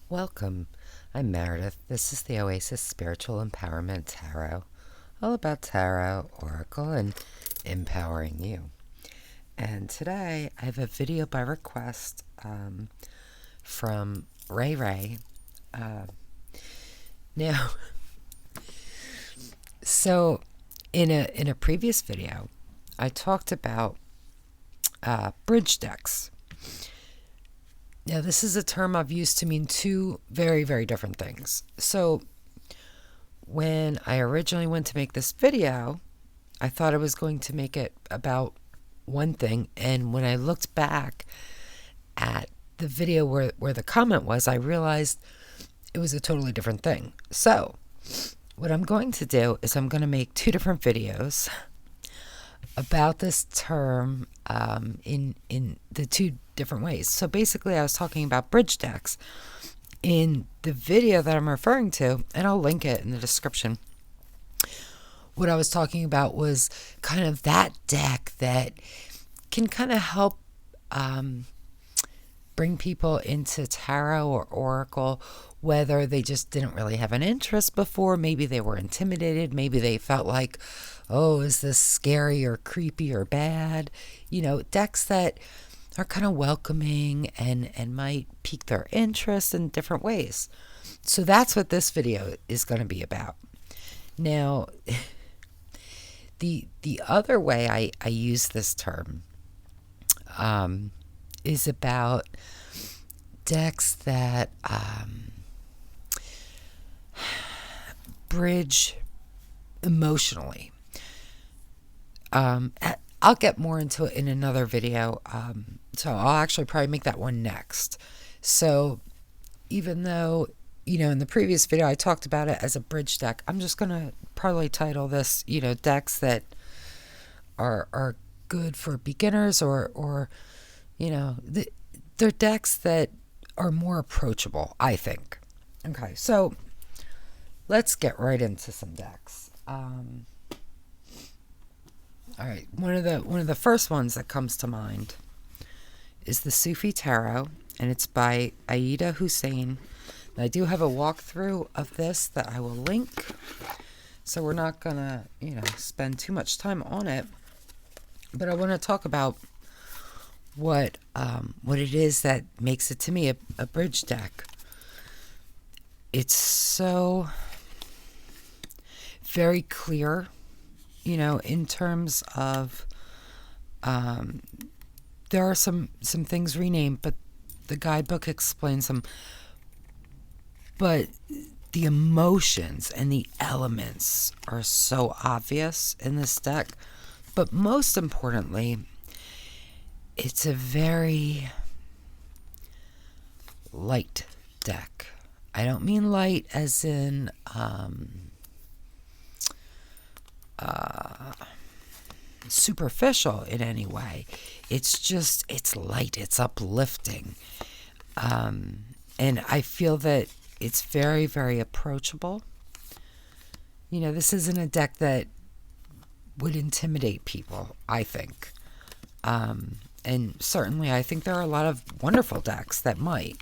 Welcome. I'm Meredith. This is the Oasis Spiritual Empowerment Tarot, all about tarot, oracle, and empowering you. And today I have a video by request from Ray. Now, so in a previous video, I talked about bridge decks. Now, this is a term I've used to mean two very, very different things. So, when I originally went to make this video, I thought I was going to make it about one thing. And when I looked back at the video where the comment was, I realized it was a totally different thing. So, what I'm going to do is I'm going to make two different videos about this term in the two different ways. So basically I was talking about bridge decks in the video that I'm referring to, and I'll link it in the description. What I was talking about was kind of that deck that can kind of help bring people into tarot or oracle, whether they just didn't really have an interest before, maybe they were intimidated, maybe they felt like, oh, is this scary or creepy or bad? You know, decks that are kind of welcoming and might pique their interest in different ways. So that's what this video is going to be about. Now, the other way I use this term is about decks that bridge emotionally. I'll get more into it in another video, so I'll actually probably make that one next. So even though, you know, in the previous video I talked about it as a bridge deck, I'm just going to probably title this, you know, decks that are good for beginners or you know, they're decks that are more approachable, I think. Okay, so let's get right into some decks. All right, one of the first ones that comes to mind is the Sufi Tarot, and it's by Aida Hussein. And I do have a walkthrough of this that I will link, so we're not gonna, you know, spend too much time on it. But I want to talk about what it is that makes it to me a bridge deck. It's so very clear, you know, in terms of there are some things renamed, but the guidebook explains them. But the emotions and the elements are so obvious in this deck. But most importantly, it's a very light deck. I don't mean light as in superficial in any way. It's light, it's uplifting. And I feel that it's very, very approachable. You know, this isn't a deck that would intimidate people, I think. And certainly I think there are a lot of wonderful decks that might.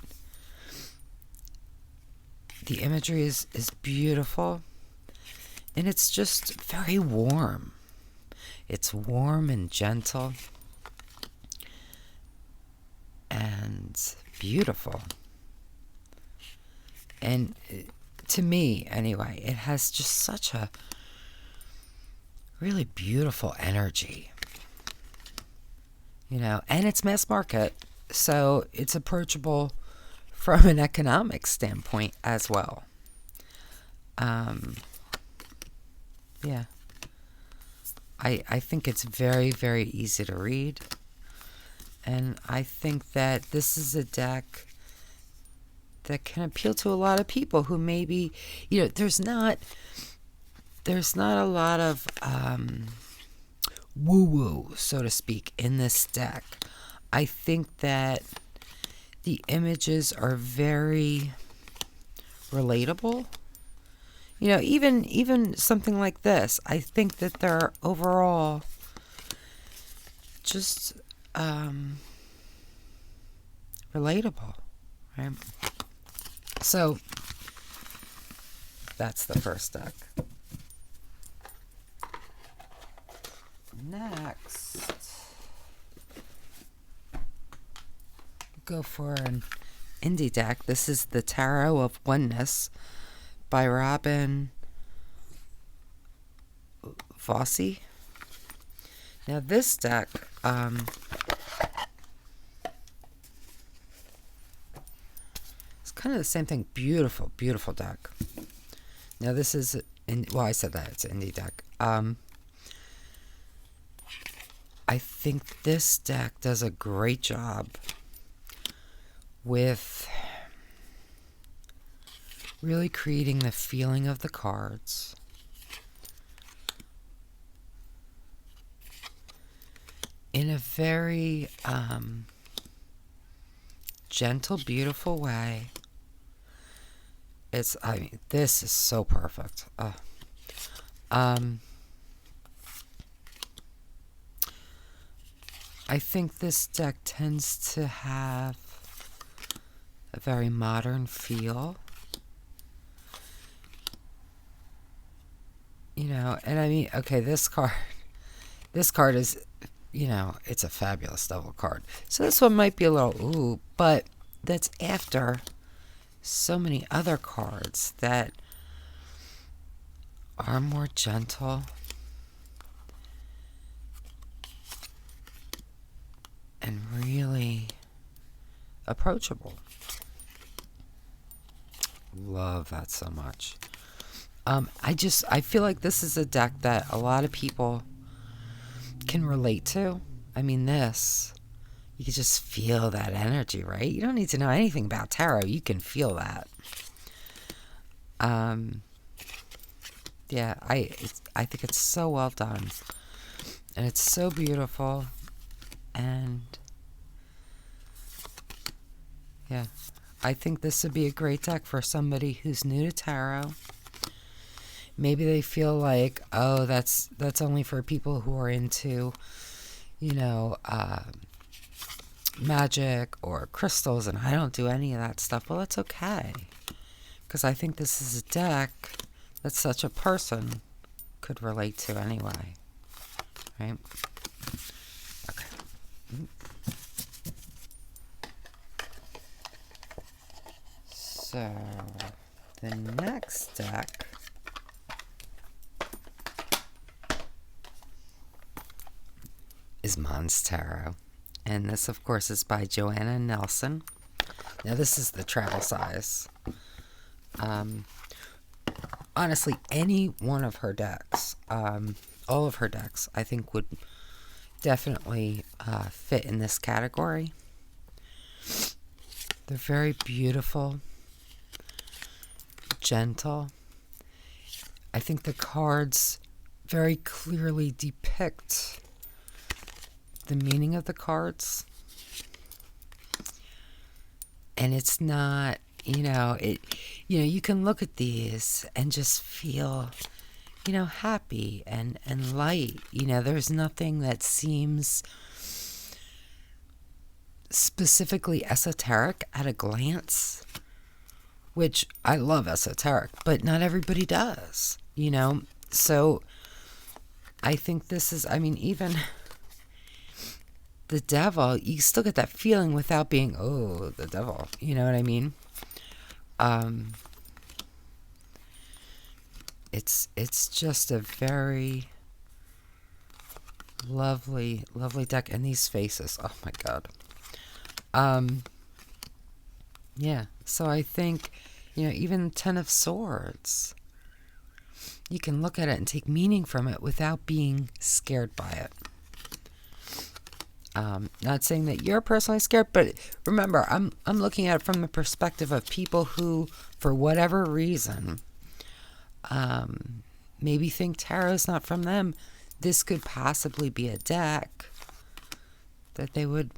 The imagery is beautiful, and it's just very warm. It's warm and gentle and beautiful. And to me, anyway, it has just such a really beautiful energy. You know, and it's mass market, so it's approachable from an economic standpoint as well. Yeah. I think it's very, very easy to read. And I think that this is a deck that can appeal to a lot of people who maybe, you know, there's not a lot of woo-woo, so to speak, in this deck. I think that the images are very relatable. You know, even something like this, I think that they're overall just relatable, right? So that's the first deck. Next, go for an indie deck. This is the Tarot of Oneness by Robin Vossi. Now this deck, it's kind of the same thing. Beautiful, beautiful deck. Now this is, I said that it's an indie deck. I think this deck does a great job with really creating the feeling of the cards. In a very gentle, beautiful way. This is so perfect. I think this deck tends to have a very modern feel. And I mean, okay, this card is, it's a fabulous double card. So this one might be a little, ooh, but that's after so many other cards that are more gentle and really approachable. Love that so much. I feel like this is a deck that a lot of people can relate to. I mean, you can just feel that energy, right? You don't need to know anything about tarot. You can feel that. Yeah, I think it's so well done. And it's so beautiful. And yeah, I think this would be a great deck for somebody who's new to tarot. Maybe they feel like, oh, that's only for people who are into, magic or crystals, and I don't do any of that stuff. Well, that's okay, because I think this is a deck that such a person could relate to anyway, right? Okay. So the next deck is Monstarot. And this, of course, is by Joanna Nelson. Now, this is the travel size. Honestly, any one of her decks, all of her decks, I think would definitely fit in this category. They're very beautiful, gentle. I think the cards very clearly depict the meaning of the cards, and it's not, you can look at these and just feel, happy and light. There's nothing that seems specifically esoteric at a glance, which I love esoteric, but not everybody does, so I think this is, even the devil, you still get that feeling without being, oh, the devil. You know what I mean? It's just a very lovely, lovely deck. And these faces, oh my God. Yeah, so I think, even Ten of Swords, you can look at it and take meaning from it without being scared by it. Not saying that you're personally scared, but remember, I'm looking at it from the perspective of people who, for whatever reason, maybe think tarot's not from them. This could possibly be a deck that they would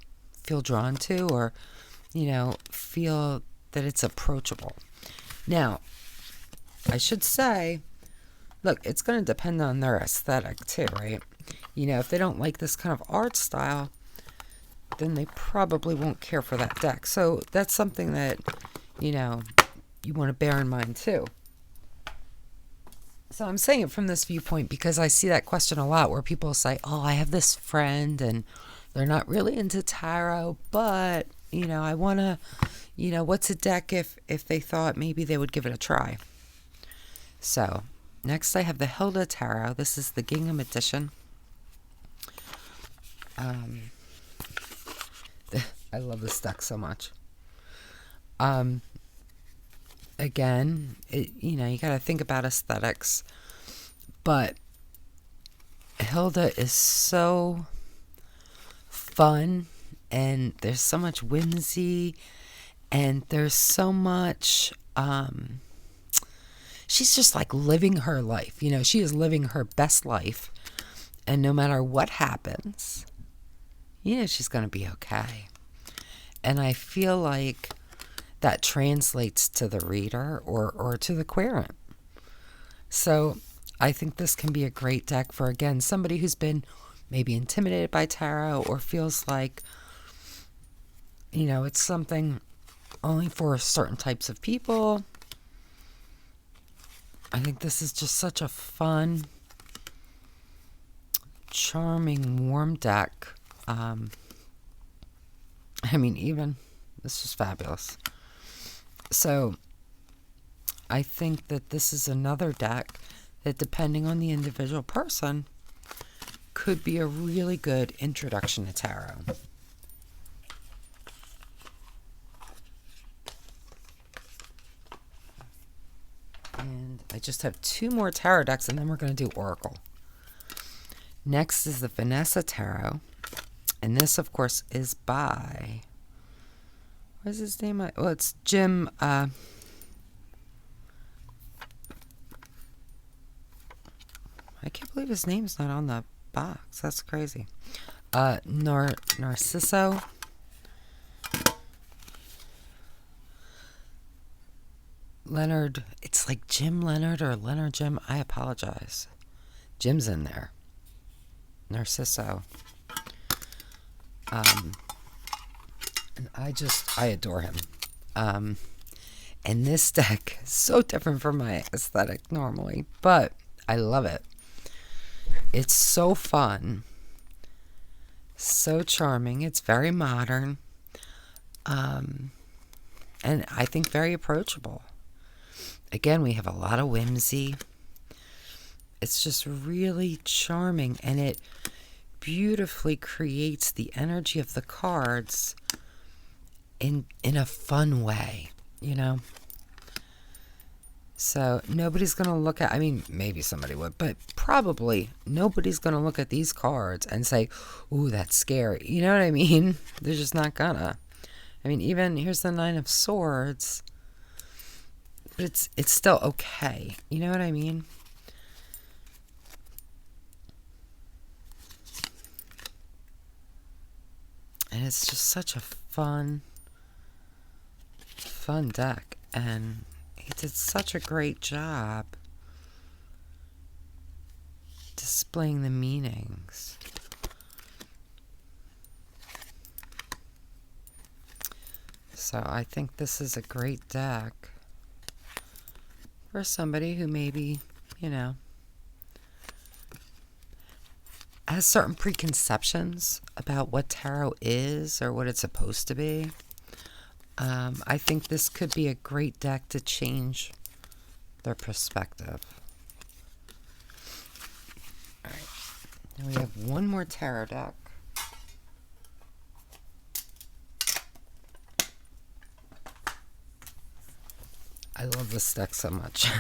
feel drawn to, or, feel that it's approachable. Now, I should say, look, it's going to depend on their aesthetic too, right? If they don't like this kind of art style, then they probably won't care for that deck. So that's something that, you you want to bear in mind too. So I'm saying it from this viewpoint because I see that question a lot where people say, oh, I have this friend and they're not really into tarot, but, I want to, what's a deck if they thought maybe they would give it a try? So next I have the Hilda Tarot. This is the Gingham edition. I love this deck so much. Again, you got to think about aesthetics, but Hilda is so fun, and there's so much whimsy, and there's so much, she's just like living her life. She is living her best life, and no matter what happens, she's going to be okay. And I feel like that translates to the reader or to the querent. So I think this can be a great deck for, again, somebody who's been maybe intimidated by tarot or feels like, it's something only for certain types of people. I think this is just such a fun, charming, warm deck. This is fabulous. So I think that this is another deck that, depending on the individual person, could be a really good introduction to tarot. And I just have 2 more tarot decks, and then we're going to do Oracle. Next is the Vanessa Tarot. And this, of course, is by... What is his name? Well, it's Jim... I can't believe his name's not on the box. That's crazy. Narciso. Leonard. It's like Jim Leonard or Leonard Jim. I apologize. Jim's in there. Narciso. And I adore him. And this deck is so different from my aesthetic normally, but I love it. It's so fun, so charming. It's very modern, and I think very approachable. Again, we have a lot of whimsy. It's just really charming, and it beautifully creates the energy of the cards in a fun way, So nobody's going to look at, maybe somebody would, but probably nobody's going to look at these cards and say, ooh, that's scary. You know what I mean? They're just not gonna. Even here's the 9 of Swords, but it's still okay. You know what I mean? And it's just such a fun deck, and he did such a great job displaying the meanings. So I think this is a great deck for somebody who maybe, has certain preconceptions about what tarot is or what it's supposed to be. I think this could be a great deck to change their perspective. All right. Now we have one more tarot deck. I love this deck so much.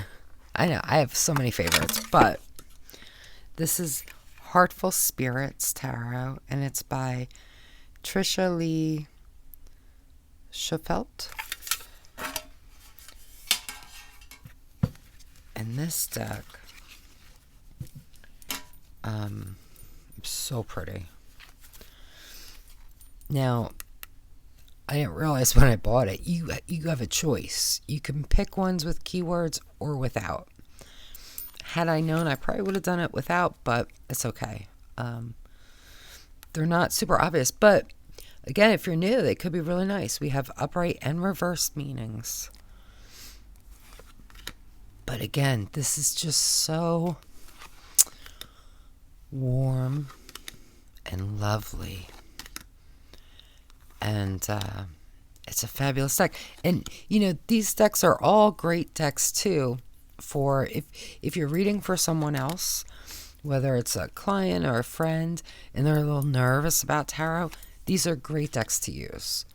I know, I have so many favorites, but this is HeARTful Spirits Tarot, and it's by Trisha Lee Schoffelt. And this deck, so pretty. Now, I didn't realize when I bought it, you have a choice. You can pick ones with keywords or without. Had I known, I probably would have done it without, but it's okay. They're not super obvious, but again, if you're new, they could be really nice. We have upright and reversed meanings. But again, this is just so warm and lovely. And it's a fabulous deck. And, you know, these decks are all great decks, too, for if you're reading for someone else, whether it's a client or a friend, and they're a little nervous about tarot, these are great decks to use.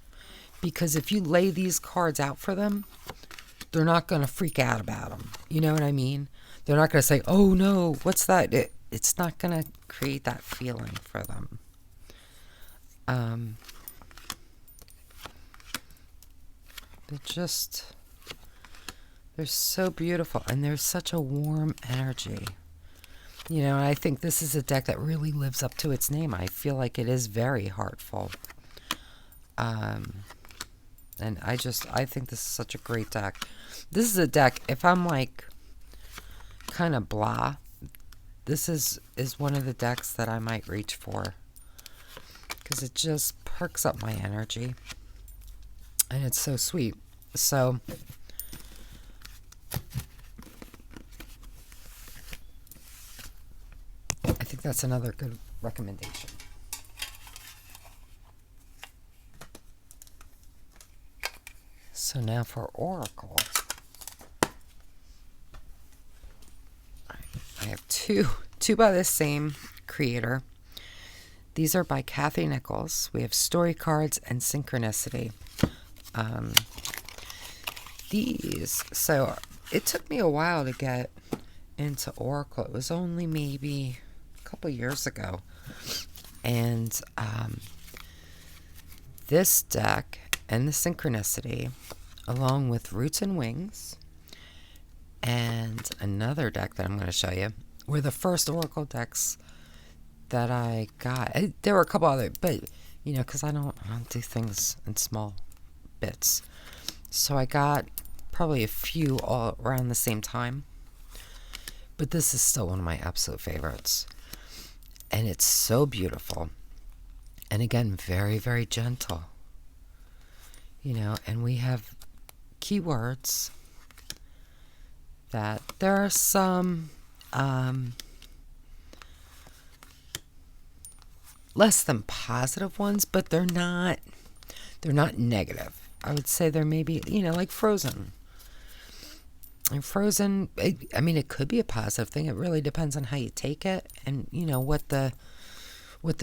Because if you lay these cards out for them, they're not going to freak out about them. You know what I mean? They're not going to say, oh no, what's that? It's not going to create that feeling for them. They're so beautiful, and there's such a warm energy. You know, and I think this is a deck that really lives up to its name. I feel like it is very heartful. And I think this is such a great deck. This is a deck, if I'm like kind of blah, this is one of the decks that I might reach for. Because it just perks up my energy. And it's so sweet. So I think that's another good recommendation. So now for Oracle. I have two by the same creator. These are by Nichols. We have Story Cards and Synchronicity. So it took me a while to get into Oracle. It was only maybe a couple years ago. And this deck and the Synchronicity, along with Roots and Wings, and another deck that I'm going to show you, were the first Oracle decks that I got. There were a couple other, but you know, because I don't do things in small bits. So I got probably a few all around the same time. But this is still one of my absolute favorites. And it's so beautiful. And again, very, very gentle. You know, and we have keywords that there are some less than positive ones, but they're not negative. I would say there may be, you know, like Frozen. And Frozen, I mean, it could be a positive thing. It really depends on how you take it and, you know, what the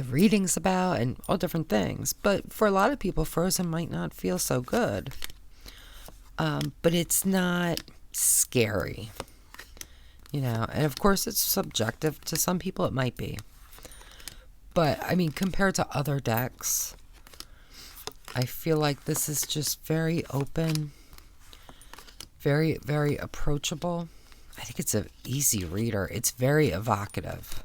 reading's about and all different things. But for a lot of people, Frozen might not feel so good. But it's not scary. You know, and of course it's subjective. To some people it might be. But, I mean, compared to other decks, I feel like this is just very open, very, very approachable. I think it's an easy reader. It's very evocative.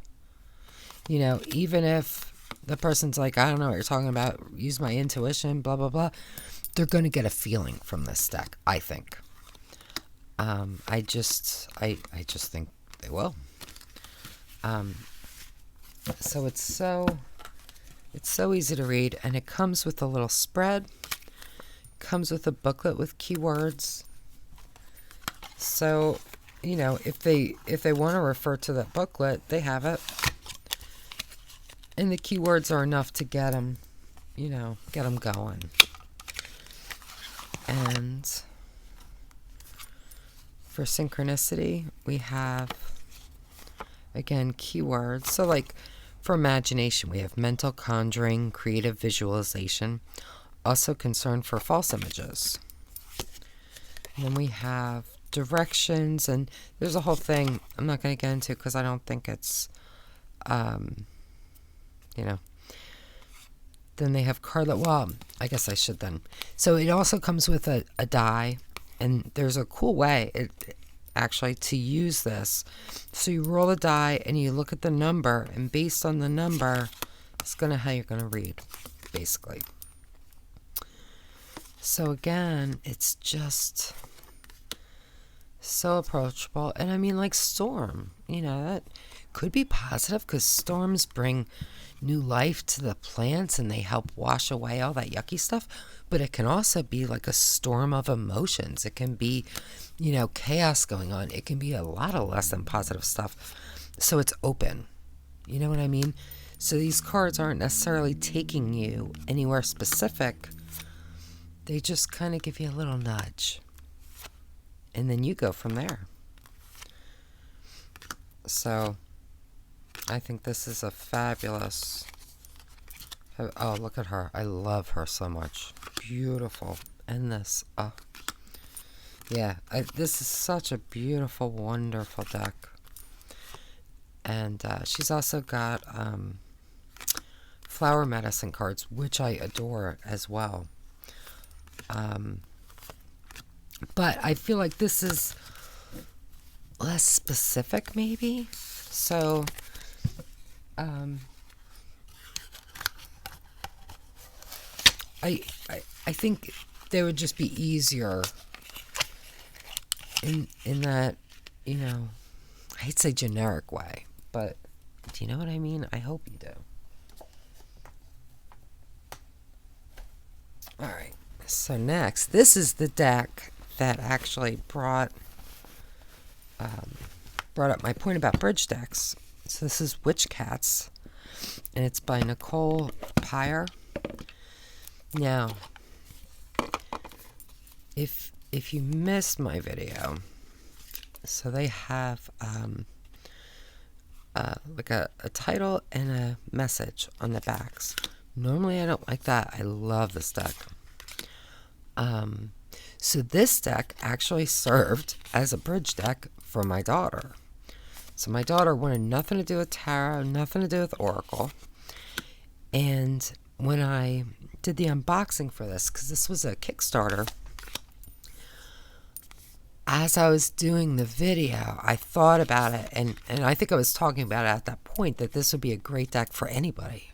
You know, even if the person's like, I don't know what you're talking about, use my intuition, blah, blah, blah, they're going to get a feeling from this deck, I think. I just think they will. So it's so easy to read, and it comes with a little spread. Comes with a booklet with keywords. So, you know, if they want to refer to that booklet, they have it. And the keywords are enough to get them, you know, get them going. And for Synchronicity, we have, again, keywords. So, like, for imagination, we have mental conjuring, creative visualization, also concern for false images. And then we have directions, and there's a whole thing I'm not going to get into because I don't think it's, you know. Then they have well, I guess I should then. So it also comes with a die, and there's a cool way actually to use this. So you roll a die and you look at the number, and based on the number, it's how you're gonna read, basically. So again, it's just so approachable. And I mean, like storm, you know, that could be positive because storms bring new life to the plants and they help wash away all that yucky stuff. But it can also be like a storm of emotions. It can be, chaos going on. It can be a lot of less than positive stuff. So it's open. You know what I mean? So these cards aren't necessarily taking you anywhere specific. They just kind of give you a little nudge. And then you go from there. So I think this is a fabulous... Oh, look at her. I love her so much. Beautiful. And this. Oh. Yeah, this is such a beautiful, wonderful deck. And she's also got flower medicine cards, which I adore as well. But I feel like this is less specific, maybe. So, I think they would just be easier in that, I hate to say generic way, but do you know what I mean? I hope you do. All right. So next, this is the deck that actually brought up my point about bridge decks. So this is Witchcats, and it's by Nichols. Now, if you missed my video, so they have like a title and a message on the backs. Normally I don't like that. I love this deck. So this deck actually served as a bridge deck for my daughter. So my daughter wanted nothing to do with tarot, nothing to do with oracle. And when I did the unboxing for this, because this was a Kickstarter, as I was doing the video, I thought about it, and I think I was talking about it at that point, that this would be a great deck for anybody,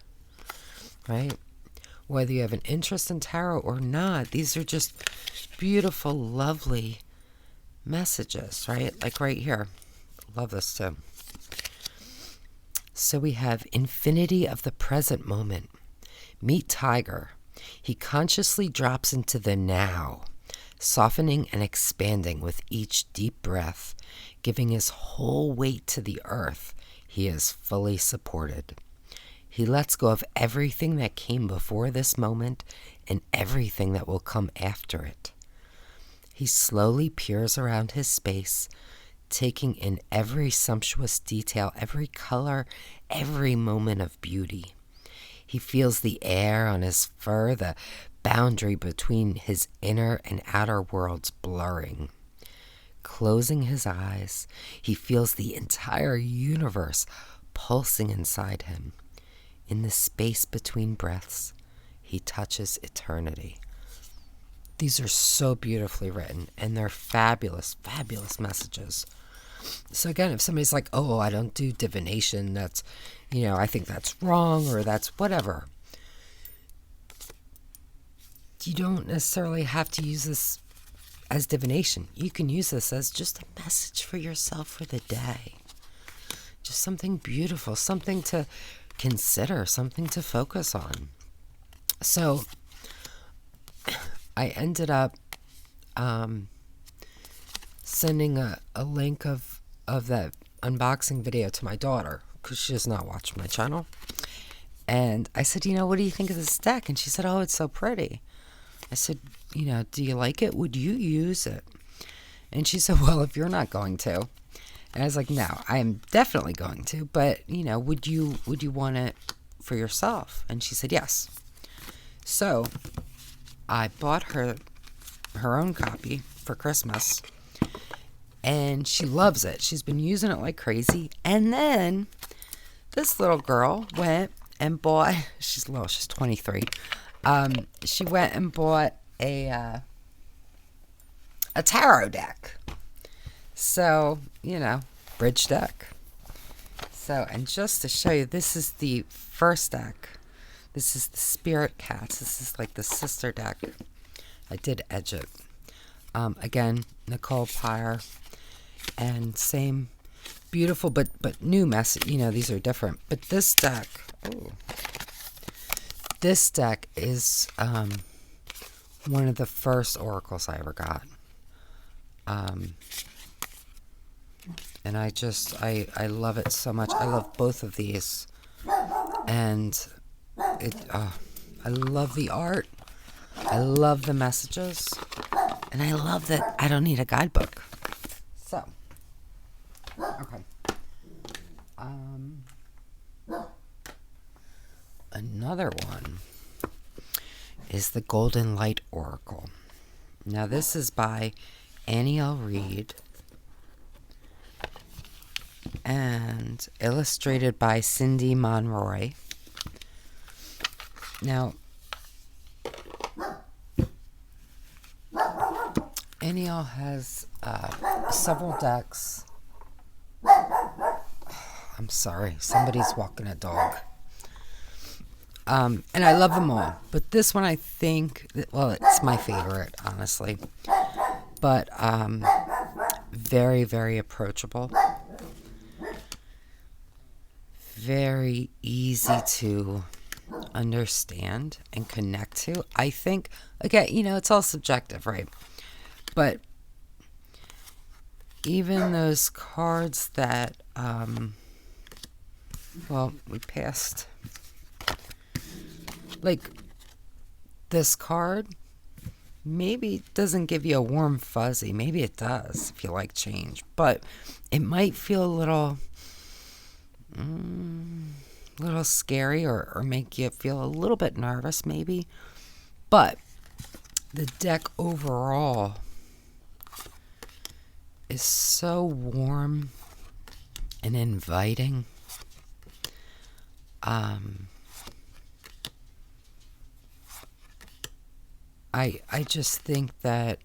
right? Whether you have an interest in tarot or not, these are just beautiful, lovely messages, right? Like right here. Love this too. So we have infinity of the present moment. Meet Tiger. He consciously drops into the now, softening and expanding with each deep breath, giving his whole weight to the earth. He is fully supported. He lets go of everything that came before this moment and everything that will come after it. He slowly peers around his space, taking in every sumptuous detail, every color, every moment of beauty. He feels the air on his fur, the boundary between his inner and outer worlds blurring. Closing his eyes, he feels the entire universe pulsing inside him. In the space between breaths, he touches eternity. These are so beautifully written, and they're fabulous, fabulous messages. So again, if somebody's like, oh, I don't do divination, that's, I think that's wrong, or that's whatever. You don't necessarily have to use this as divination. You can use this as just a message for yourself for the day. Just something beautiful, something to consider, something to focus on. So I ended up sending a link of that unboxing video to my daughter, because she does not watch my channel. And I said, what do you think of this deck? And she said, oh, it's so pretty. I said, do you like it? Would you use it? And she said, well, if you're not going to. And I was like, no, I am definitely going to. But, would you want it for yourself? And she said, yes. So I bought her own copy for Christmas. And she loves it. She's been using it like crazy. And then this little girl went and bought, she's 23. She went and bought a tarot deck. So, bridge deck. So, and just to show you, this is the first deck. This is the Spirit Cats. This is like the sister deck. I did edge it. Again, Nichols. And same beautiful, but new message. These are different. But this deck, is one of the first oracles I ever got. And I love it so much. I love both of these. And I love the art. I love the messages. And I love that I don't need a guidebook. So, okay. Another one is the Golden Light Oracle. Now, this is by Annie L. Reid and illustrated by Cindy Monroy. Now, Annie L. has several decks. I'm sorry, somebody's walking a dog. And I love them all. But this one I think, well, it's my favorite, honestly. But very, very approachable. Very easy to understand and connect to. I think, again, it's all subjective, right? But even those cards that, well, we passed. Like, this card maybe doesn't give you a warm fuzzy. Maybe it does if you like change. But it might feel a little scary or make you feel a little bit nervous maybe. But the deck overall is so warm and inviting. I just think that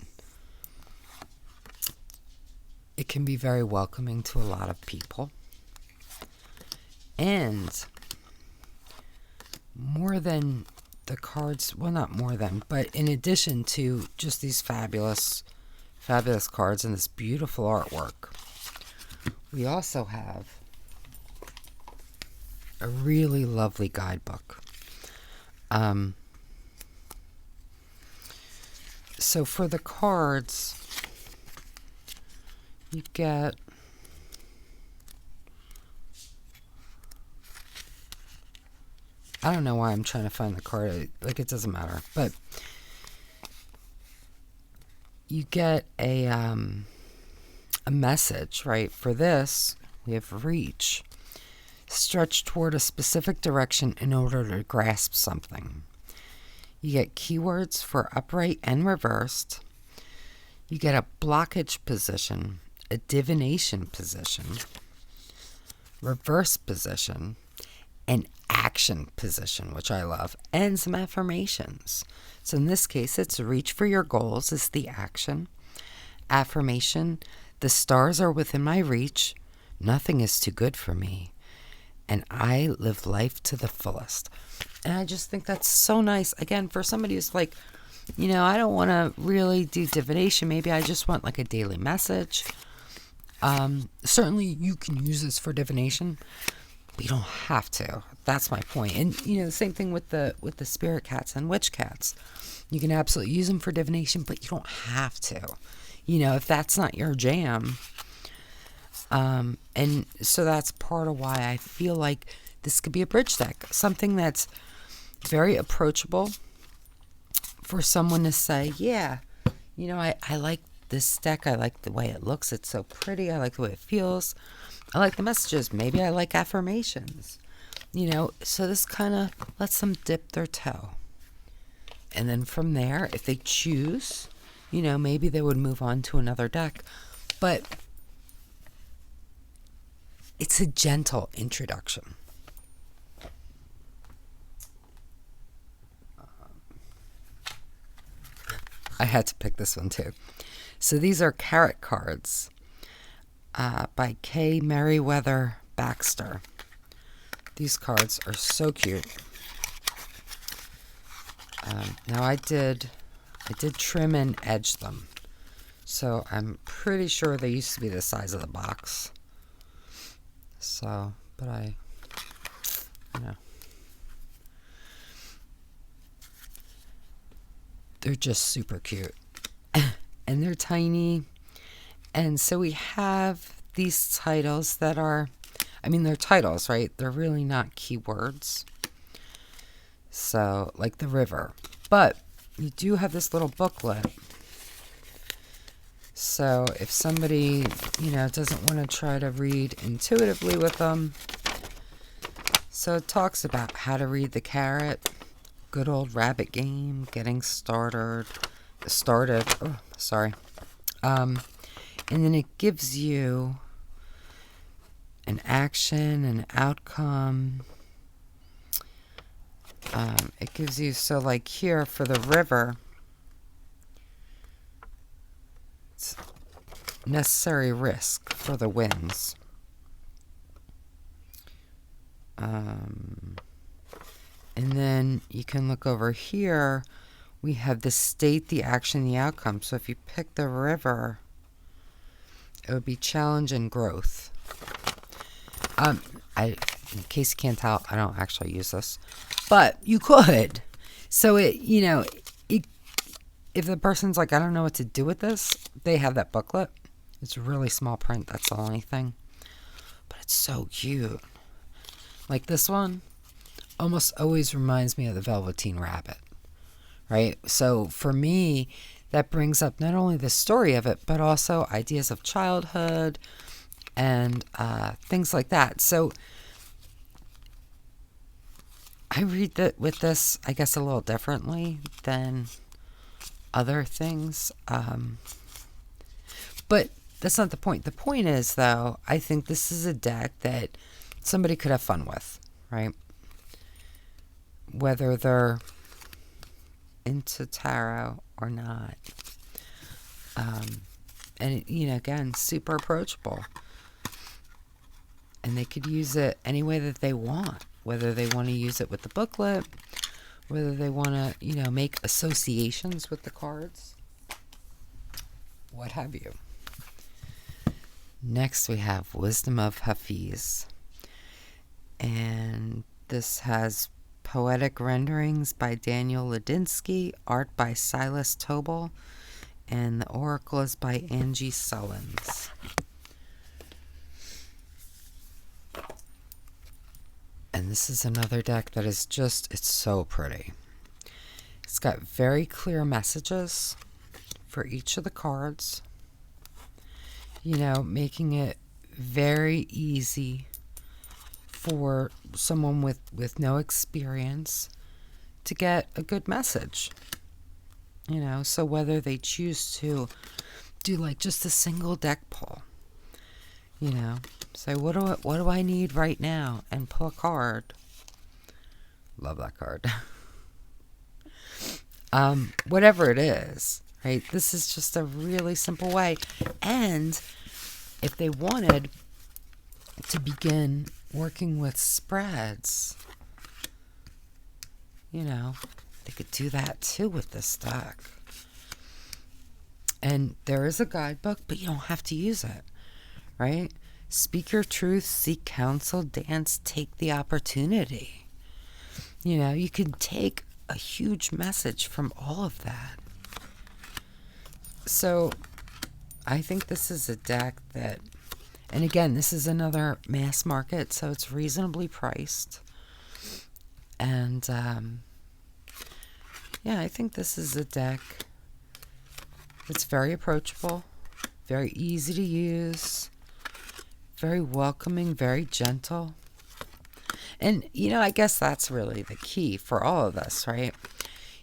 it can be very welcoming to a lot of people. And more than the cards, well, not more than, but in addition to just these fabulous, fabulous cards and this beautiful artwork, we also have a really lovely guidebook. So for the cards, you get I don't know why I'm trying to find the card. Like, it doesn't matter. But you get a message, right? For this, we have reach. Stretch toward a specific direction in order to grasp something. You get keywords for upright and reversed. You get a blockage position, a divination position, reverse position, an action position, which I love, and some affirmations. So in this case, it's reach for your goals is the action. Affirmation, the stars are within my reach. Nothing is too good for me. And I live life to the fullest. And I just think that's so nice. Again, for somebody who's like, I don't want to really do divination. Maybe I just want like a daily message. Certainly you can use this for divination, but you don't have to. That's my point. And the same thing with the spirit cats and witch cats. You can absolutely use them for divination, but you don't have to. If that's not your jam. And so that's part of why I feel like this could be a bridge deck. Something that's very approachable for someone to say, yeah, I like this deck. I like the way it looks. It's so pretty. I like the way it feels. I like the messages. Maybe I like affirmations. So this kind of lets them dip their toe. And then from there, if they choose, maybe they would move on to another deck. But it's a gentle introduction. I had to pick this one too. So these are Carrot cards by K. Merriweather Baxter. These cards are so cute. Now I did trim and edge them. So I'm pretty sure they used to be the size of the box. So, but they're just super cute. And they're tiny. And so we have these titles that are, I mean, they're titles, right? They're really not keywords. So, like the river. But you do have this little booklet. So if somebody, doesn't want to try to read intuitively with them, so it talks about how to read the carrot, good old rabbit game, getting started. Oh, sorry. And then it gives you an action, an outcome. It gives you, so like here for the river, it's necessary risk for the winds. And then you can look over here. We have the state, the action, the outcome. So if you pick the river, it would be challenge and growth. In case you can't tell, I don't actually use this, but you could. So if the person's like, I don't know what to do with this, they have that booklet. It's really small print. That's the only thing, but it's so cute. Like this one almost always reminds me of the Velveteen Rabbit, right? So for me, that brings up not only the story of it, but also ideas of childhood and things like that. So I read that with this, I guess, a little differently than other things. But that's not the point. The point is, though, I think this is a deck that somebody could have fun with, right? Whether they're into tarot or not. And, again, super approachable. And they could use it any way that they want. Whether they want to use it with the booklet, whether they want to, make associations with the cards, what have you. Next, we have Wisdom of Hafiz. And this has poetic renderings by Daniel Ladinsky, art by Silas Tobel, and the oracle is by Angie Sullins. And this is another deck that is it's so pretty. It's got very clear messages for each of the cards. Making it very easy for someone with no experience to get a good message. So whether they choose to do like just a single deck pull, say, what do I need right now? And pull a card. Love that card. Whatever it is, right? This is just a really simple way. And if they wanted to begin working with spreads, they could do that too with this deck. And there is a guidebook, but you don't have to use it, right? Speak your truth, seek counsel, dance, take the opportunity. You can take a huge message from all of that. So I think this is a deck that, and again, this is another mass market, so it's reasonably priced. And I think this is a deck that's very approachable, very easy to use, very welcoming, very gentle. And, I guess that's really the key for all of this, right?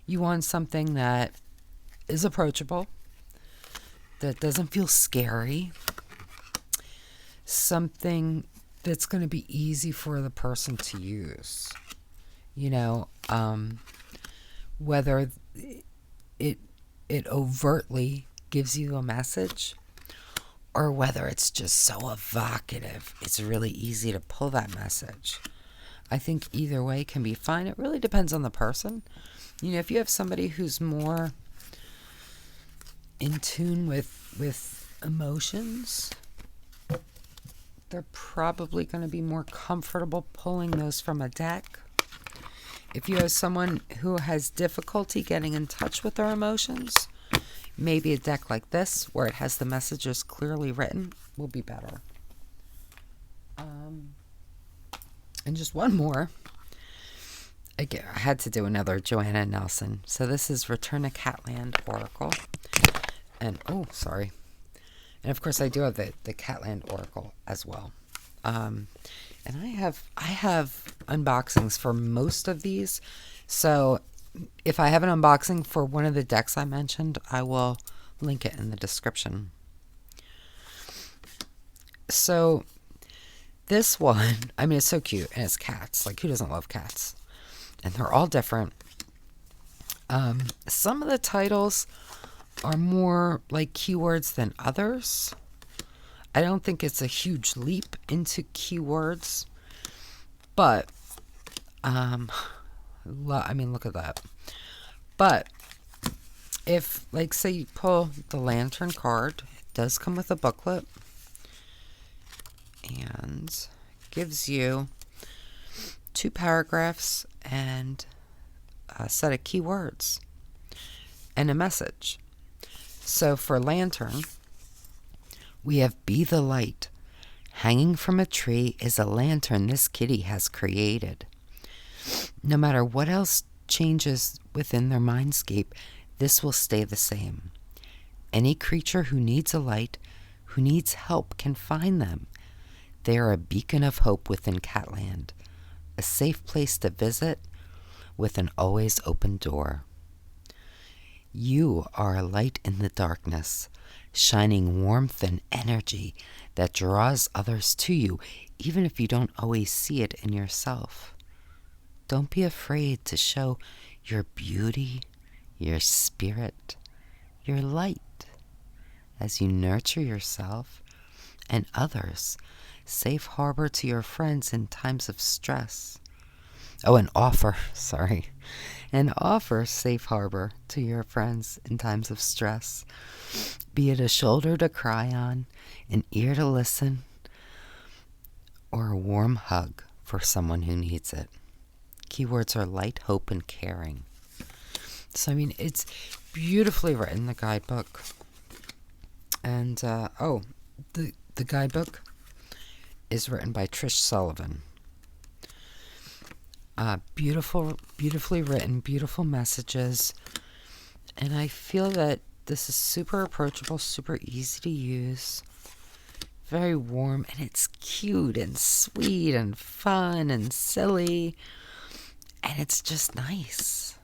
You want something that is approachable, that doesn't feel scary, something that's going to be easy for the person to use. Whether it overtly gives you a message, or whether it's just so evocative, it's really easy to pull that message. I think either way can be fine. It really depends on the person. If you have somebody who's more in tune with emotions, they're probably going to be more comfortable pulling those from a deck. If you have someone who has difficulty getting in touch with their emotions, maybe a deck like this, where it has the messages clearly written, will be better. And just one more. I had to do another Joanna Nelson. So this is Return to Catland Oracle. And, oh, sorry. And, of course, I do have the Catland Oracle as well. And I have unboxings for most of these. So if I have an unboxing for one of the decks I mentioned, I will link it in the description. So this one, I mean, it's so cute, and it's cats. Like, who doesn't love cats? And they're all different. Some of the titles are more like keywords than others. I don't think it's a huge leap into keywords, but I mean, look at that. But if, like, say you pull the Lantern card, it does come with a booklet and gives you 2 paragraphs and a set of keywords and a message. So for Lantern, we have Be the Light. Hanging from a tree is a lantern this kitty has created. No matter what else changes within their mindscape, this will stay the same. Any creature who needs a light, who needs help, can find them. They are a beacon of hope within Catland, a safe place to visit with an always open door. You are a light in the darkness, shining warmth and energy that draws others to you, even if you don't always see it in yourself. Don't be afraid to show your beauty, your spirit, your light as you nurture yourself and others. Safe harbor to your friends in times of stress. Oh, and offer safe harbor to your friends in times of stress. Be it a shoulder to cry on, an ear to listen, or a warm hug for someone who needs it. Keywords are light, hope, and caring. So, I mean, it's beautifully written, the guidebook. And, the guidebook is written by Trish Sullivan. Beautifully written, beautiful messages. And I feel that this is super approachable, super easy to use, very warm, and it's cute and sweet and fun and silly. And it's just nice.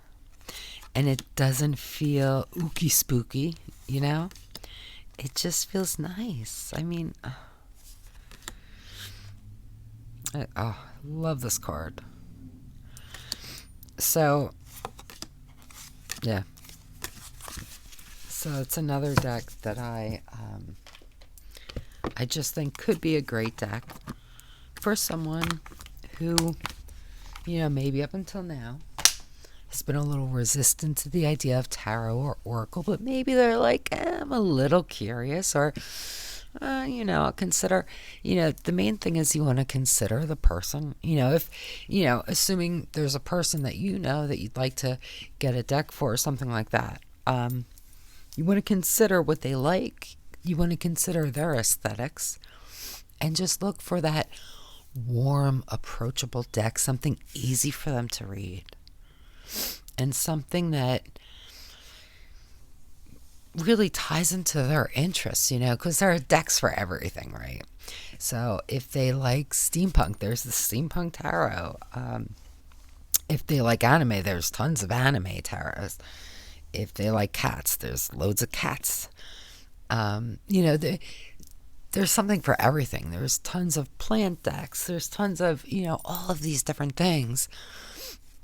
And it doesn't feel ooky spooky, you know? It just feels nice. I mean, I love this card. So, yeah. So it's another deck that I just think could be a great deck for someone who, you know, maybe up until now has been a little resistant to the idea of tarot or oracle, but maybe they're like, I'm a little curious, or you know, consider, you know, the main thing is you want to consider the person, you know, if, you know, assuming there's a person that you know that you'd like to get a deck for or something like that. You want to consider what they like. You want to consider their aesthetics and just look for that warm, approachable deck, something easy for them to read and something that really ties into their interests, you know, because there are decks for everything, right? So if they like steampunk, there's the steampunk tarot. If they like anime, there's tons of anime tarots. If they like cats, there's loads of cats. You know, there's something for everything. There's tons of plant decks. There's tons of, you know, all of these different things.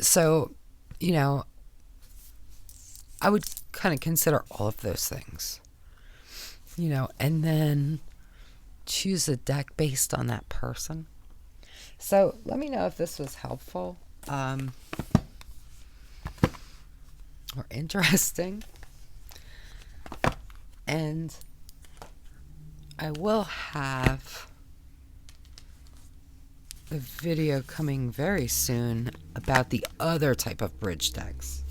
So, you know, I would kind of consider all of those things, you know, and then choose a deck based on that person. So let me know if this was helpful or interesting. And I will have a video coming very soon about the other type of bridge decks.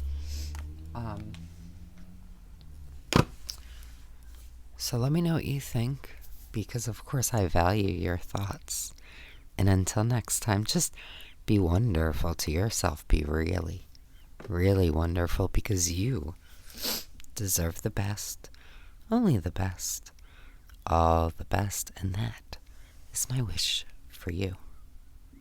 So let me know what you think, because of course I value your thoughts. And until next time, just be wonderful to yourself. Be really, really wonderful, because you deserve the best, only the best, all the best, and that is my wish for you.